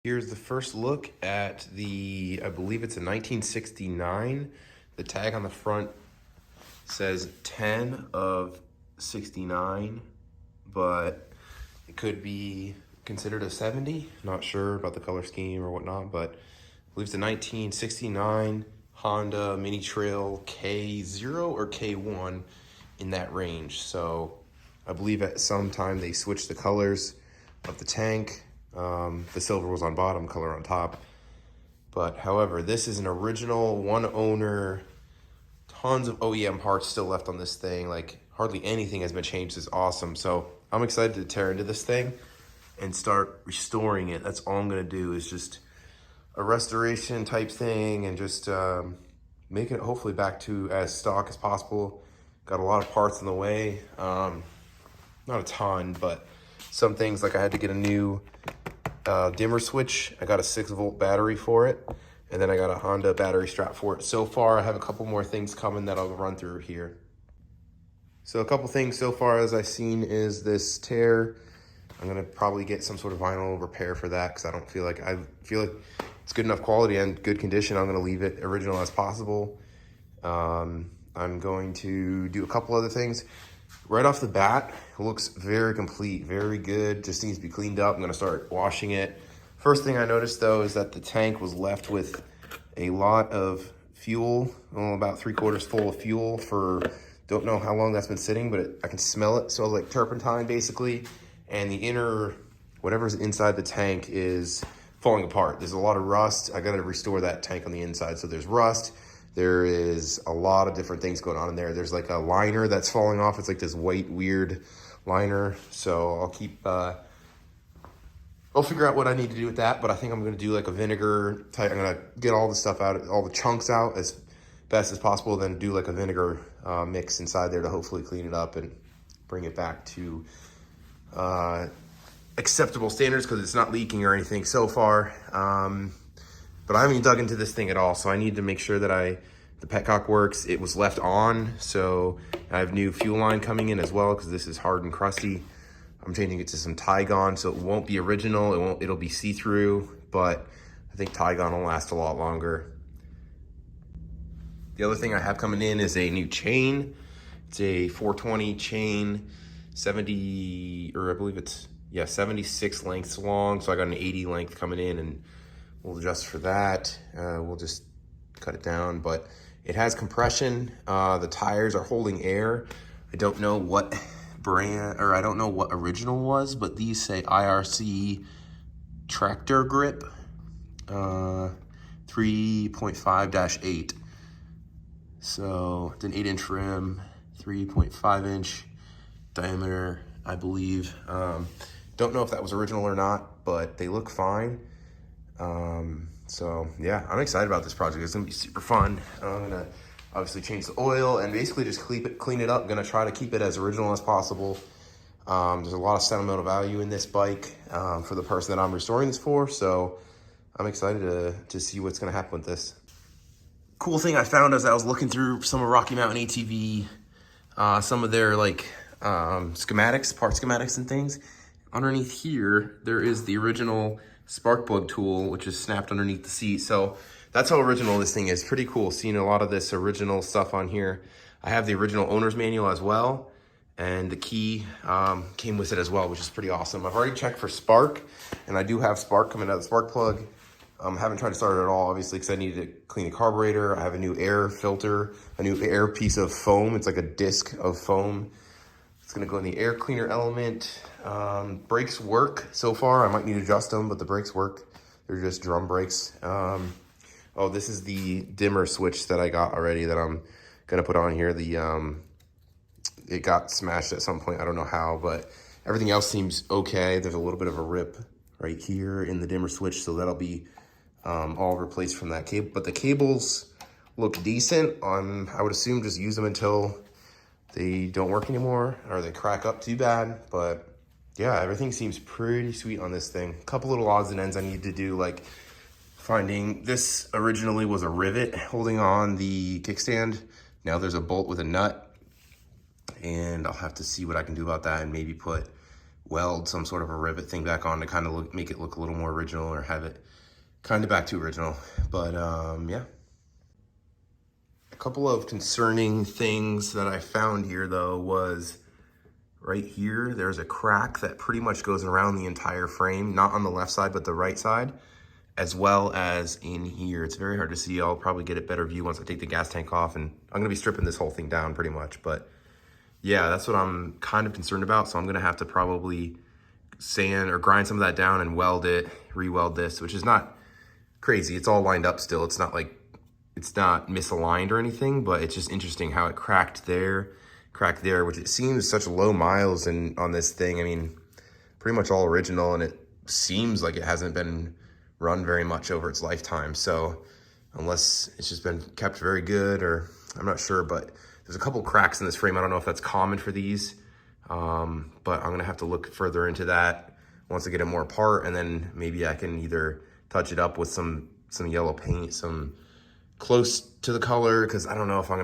Here's the first look at the, I believe it's a 1969. The tag on the front says 10 of 69, but it could be considered a 70. Not sure about the color scheme or whatnot, but I believe it's a 1969 Honda Mini Trail K0 or K1 in that range. So I believe at some time they switched the colors of the tank. The silver was on bottom, color on top. But however, this is an original one owner, tons of OEM parts still left on this thing. Like hardly anything has been changed. It's awesome. So I'm excited to tear into this thing and start restoring it. That's all I'm gonna do is just a restoration type thing and just make it hopefully back to as stock as possible. Got a lot of parts in the way. Not a ton, but some things, like I had to get a new dimmer switch. I got a 6-volt battery for it, and then I got a Honda battery strap for it. So far, I have a couple more things coming that I'll run through here. So a couple things so far as I've seen is this tear. I'm gonna probably get some sort of vinyl repair for that because I feel like it's good enough quality and good condition. I'm gonna leave it original as possible. I'm going to do a couple other things. Right off the bat, it looks very complete, very good. Just needs to be cleaned up. I'm gonna start washing it. First thing I noticed though is that the tank was left with a lot of fuel, about 3/4 full of fuel for, don't know how long that's been sitting, but I can smell it. So like turpentine basically. And the inner, whatever's inside the tank is falling apart. There's a lot of rust. I gotta restore that tank on the inside. So there's rust. There is a lot of different things going on in there. There's like a liner that's falling off. It's like this white, weird liner. So I'll figure out what I need to do with that, but I think I'm gonna do like a vinegar type. I'm gonna get all the stuff out, all the chunks out as best as possible, then do like a vinegar mix inside there to hopefully clean it up and bring it back to acceptable standards because it's not leaking or anything so far. But I haven't even dug into this thing at all, so I need to make sure that the petcock works. It was left on, so I have new fuel line coming in as well because this is hard and crusty. I'm changing it to some Tygon, so it won't be original. It'll be see-through, but I think Tygon will last a lot longer. The other thing I have coming in is a new chain. It's a 420 chain, 70, or I believe it's, yeah, 76 lengths long. So I got an 80 length coming in, and we'll adjust for that. We'll just cut it down, but it has compression. The tires are holding air. I don't know what brand, or I don't know what original was, but these say IRC tractor grip 3.5-8. So it's an 8-inch rim, 3.5-inch diameter, I believe. Don't know if that was original or not, but they look fine. So yeah, I'm excited about this project. It's gonna be super fun. I'm gonna obviously change the oil and basically just clean it up. I'm gonna try to keep it as original as possible. There's a lot of sentimental value in this bike for the person that I'm restoring this for. So I'm excited to see what's gonna happen with this. Cool thing I found as I was looking through some of Rocky Mountain ATV, some of their like schematics, part schematics and things. Underneath here, there is the original spark plug tool, which is snapped underneath the seat. So that's how original this thing is. Pretty cool seeing a lot of this original stuff on here. I have the original owner's manual as well, and the key came with it as well, which is pretty awesome. I've already checked for spark, and I do have spark coming out of the spark plug. Haven't tried to start it at all, obviously, because I needed to clean the carburetor. I have a new air filter, a new air piece of foam. It's like a disc of foam. It's gonna go in the air cleaner element. Brakes work so far. I might need to adjust them, but the brakes work. They're just drum brakes. Oh, this is the dimmer switch that I got already that I'm gonna put on here. It got smashed at some point. I don't know how, but everything else seems okay. There's a little bit of a rip right here in the dimmer switch, so that'll be all replaced from that cable. But the cables look decent. I would assume just use them until they don't work anymore or they crack up too bad. But yeah, everything seems pretty sweet on this thing. A couple little odds and ends I need to do, like finding, this originally was a rivet holding on the kickstand. Now there's a bolt with a nut, and I'll have to see what I can do about that and maybe put weld some sort of a rivet thing back on to kind of make it look a little more original, or have it kind of back to original. But yeah. A couple of concerning things that I found here though was right here, there's a crack that pretty much goes around the entire frame, not on the left side, but the right side, as well as in here. It's very hard to see. I'll probably get a better view once I take the gas tank off, and I'm gonna be stripping this whole thing down pretty much. But yeah, that's what I'm kind of concerned about. So I'm gonna have to probably sand or grind some of that down and weld it, re-weld this, which is not crazy. It's all lined up still. It's not like, it's not misaligned or anything, but it's just interesting how it cracked there, which it seems such low miles on this thing. I mean, pretty much all original, and it seems like it hasn't been run very much over its lifetime. So unless it's just been kept very good, or I'm not sure, but there's a couple cracks in this frame. I don't know if that's common for these, but I'm gonna have to look further into that once I get it more apart, and then maybe I can either touch it up with some yellow paint, some close to the color, because I don't know if I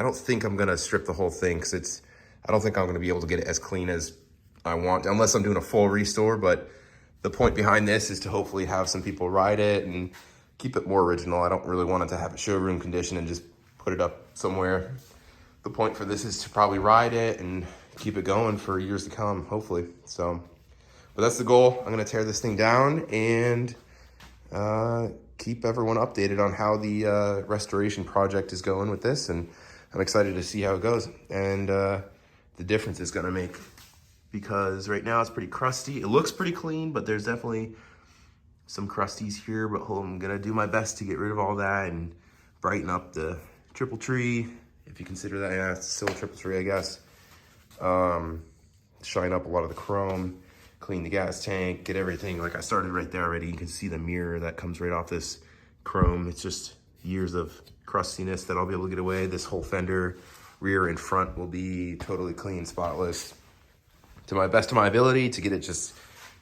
don't think I'm gonna strip the whole thing, because I don't think I'm gonna be able to get it as clean as I want, unless I'm doing a full restore. But the point behind this is to hopefully have some people ride it and keep it more original. I don't really want it to have a showroom condition and just put it up somewhere. The point for this is to probably ride it and keep it going for years to come, hopefully. So, but that's the goal. I'm gonna tear this thing down and keep everyone updated on how the restoration project is going with this, and I'm excited to see how it goes and the difference it's gonna make, because right now it's pretty crusty. It looks pretty clean, but there's definitely some crusties here, but I'm gonna do my best to get rid of all that and brighten up the triple tree, if you consider that. Yeah, it's still a triple tree, I guess. Shine up a lot of the chrome, clean the gas tank, get everything. Like I started right there already. You can see the mirror that comes right off this chrome. It's just years of crustiness that I'll be able to get away. This whole fender, rear and front, will be totally clean, spotless, to my best of my ability, to get it just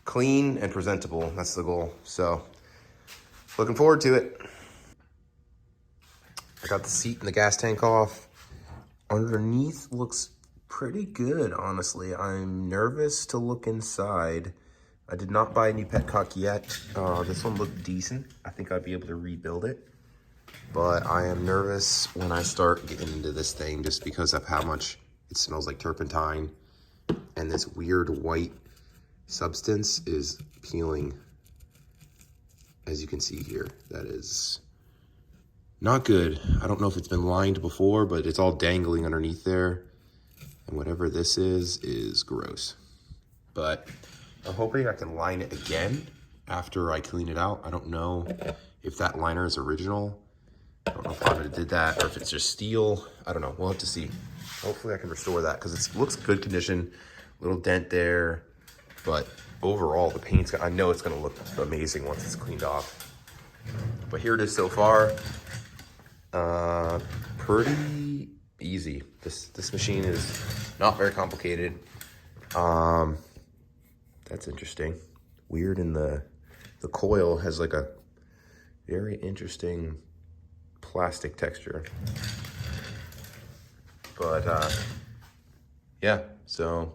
clean and presentable. That's the goal. So looking forward to it. I got the seat and the gas tank off. Underneath looks pretty good, honestly. I'm nervous to look inside. I did not buy a new petcock yet. This one looked decent. I think I'd be able to rebuild it. But I am nervous when I start getting into this thing, just because of how much it smells like turpentine. And this weird white substance is peeling, as you can see here. That is not good. I don't know if it's been lined before, but it's all dangling underneath there. And whatever this is gross. But I'm hoping I can line it again after I clean it out. I don't know if that liner is original. I don't know if Honda did that or if it's just steel. I don't know. We'll have to see. Hopefully I can restore that, because it looks good condition. Little dent there. But overall, the paint's, I know it's going to look amazing once it's cleaned off. But here it is so far. Pretty easy. This machine is not very complicated. That's interesting. Weird, in the coil has like a very interesting plastic texture. But yeah, so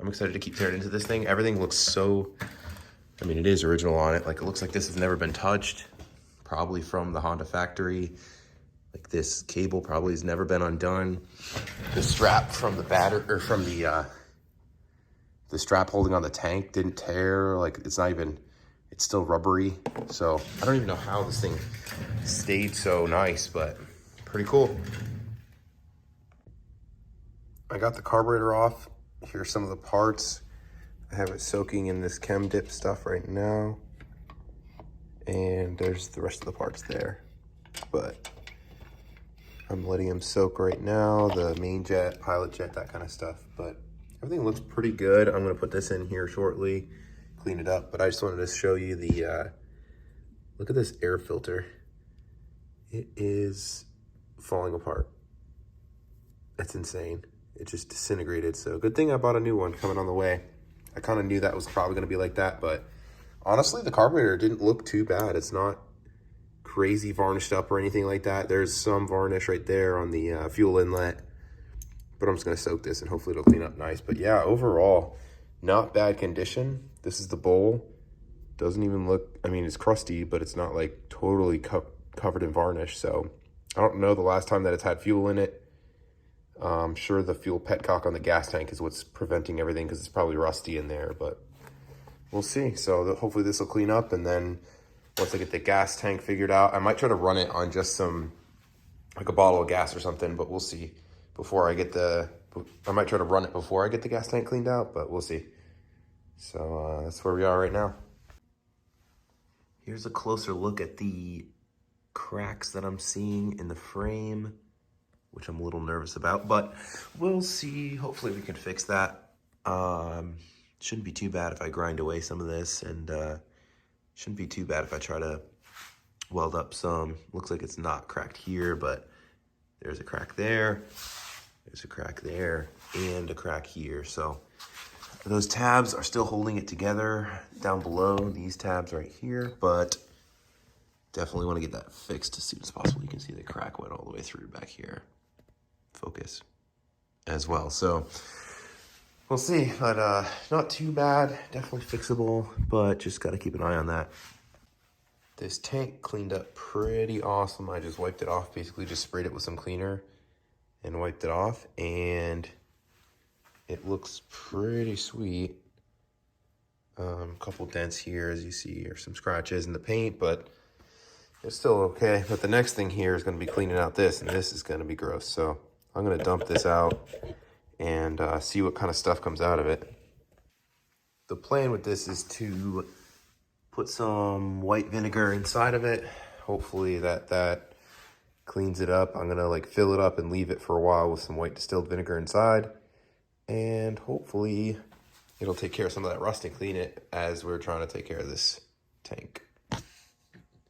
I'm excited to keep tearing into this thing. Everything looks so, I mean, it is original on it. Like, it looks like this has never been touched, probably from the Honda factory. Like, this cable probably has never been undone. The strap from the the strap holding on the tank didn't tear. Like, it's not even, it's still rubbery. So I don't even know how this thing stayed so nice, but pretty cool. I got the carburetor off. Here's some of the parts. I have it soaking in this chem dip stuff right now. And there's the rest of the parts there. But I'm letting them soak right now. The main jet, pilot jet, that kind of stuff. But everything looks pretty good. I'm gonna put this in here shortly, clean it up. But I just wanted to show you the, look at this air filter. It is falling apart. That's insane. It just disintegrated. So good thing I bought a new one coming on the way. I kind of knew that was probably gonna be like that, but honestly, the carburetor didn't look too bad. It's not crazy varnished up or anything like that. There's some varnish right there on the fuel inlet, but I'm just gonna soak this and hopefully it'll clean up nice. But yeah, overall, not bad condition. This is the bowl. Doesn't even look, I mean, it's crusty, but it's not like totally covered in varnish. So I don't know the last time that it's had fuel in it. I'm sure the fuel petcock on the gas tank is what's preventing everything, because it's probably rusty in there, but we'll see. So hopefully this will clean up, and then once I get the gas tank figured out, I might try to run it on just some, like a bottle of gas or something, but we'll see. Before I get I might try to run it before I get the gas tank cleaned out, but we'll see. So that's where we are right now. Here's a closer look at the cracks that I'm seeing in the frame, which I'm a little nervous about, but we'll see. Hopefully we can fix that. Shouldn't be too bad if I grind away some of this, and shouldn't be too bad if I try to weld up some. Looks like it's not cracked here, but there's a crack there, there's a crack there, and a crack here. So those tabs are still holding it together down below, these tabs right here, but definitely want to get that fixed as soon as possible. You can see the crack went all the way through back here. Focus as well. So we'll see, but not too bad. Definitely fixable, but just got to keep an eye on that. This tank cleaned up pretty awesome. I just wiped it off, basically just sprayed it with some cleaner and wiped it off, and it looks pretty sweet. A couple dents here, as you see, or some scratches in the paint, but it's still okay. But the next thing here is going to be cleaning out this, and this is going to be gross. So I'm going to dump this out and see what kind of stuff comes out of it. The plan with this is to put some white vinegar inside of it. Hopefully that cleans it up. I'm going to like fill it up and leave it for a while with some white distilled vinegar inside. And hopefully it'll take care of some of that rust and clean it as we're trying to take care of this tank.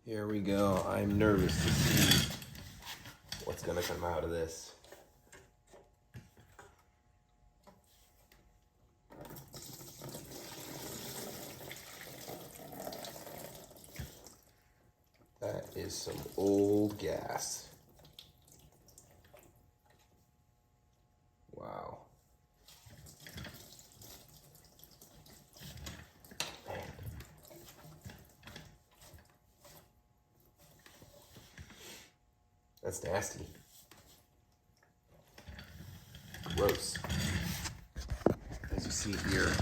Here we go. I'm nervous to see what's going to come out of this. That is some old gas. Wow. Man. That's nasty. Gross. As you see here,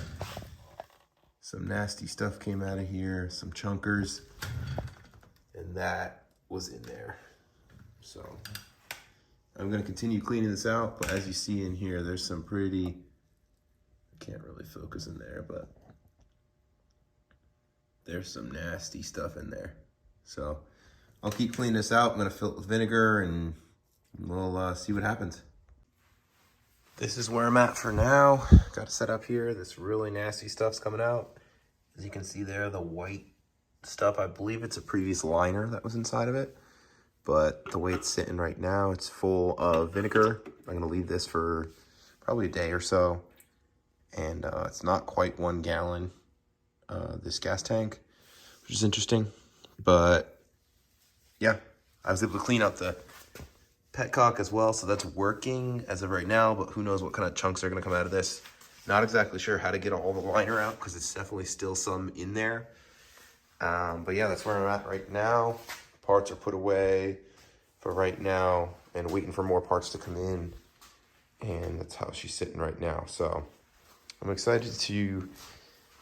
some nasty stuff came out of here, some chunkers. And that was in there. So I'm going to continue cleaning this out, but as you see in here, there's some pretty, I can't really focus in there, but there's some nasty stuff in there. So I'll keep cleaning this out. I'm going to fill it with vinegar, and we'll see what happens. This is where I'm at for now. Got to set up here. This really nasty stuff's coming out. As you can see there, the white stuff, I believe it's a previous liner that was inside of it, but the way it's sitting right now, it's full of vinegar. I'm gonna leave this for probably a day or so, and it's not quite 1 gallon, this gas tank, which is interesting. But yeah, I was able to clean out the petcock as well, so that's working as of right now, but who knows what kind of chunks are gonna come out of this. Not exactly sure how to get all the liner out, because it's definitely still some in there. But yeah, that's where I'm at right now. Parts are put away for right now and waiting for more parts to come in. And that's how she's sitting right now. So I'm excited to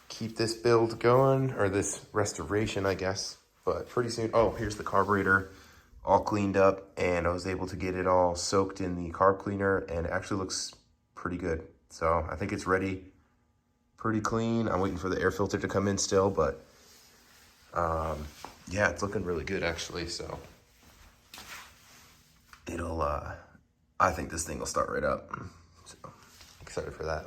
keep this build going, or this restoration, I guess. But pretty soon, oh, here's the carburetor all cleaned up, and I was able to get it all soaked in the carb cleaner, and it actually looks pretty good. So I think it's ready, pretty clean. I'm waiting for the air filter to come in still, but yeah, it's looking really good actually. So it'll, I think this thing will start right up. So excited for that.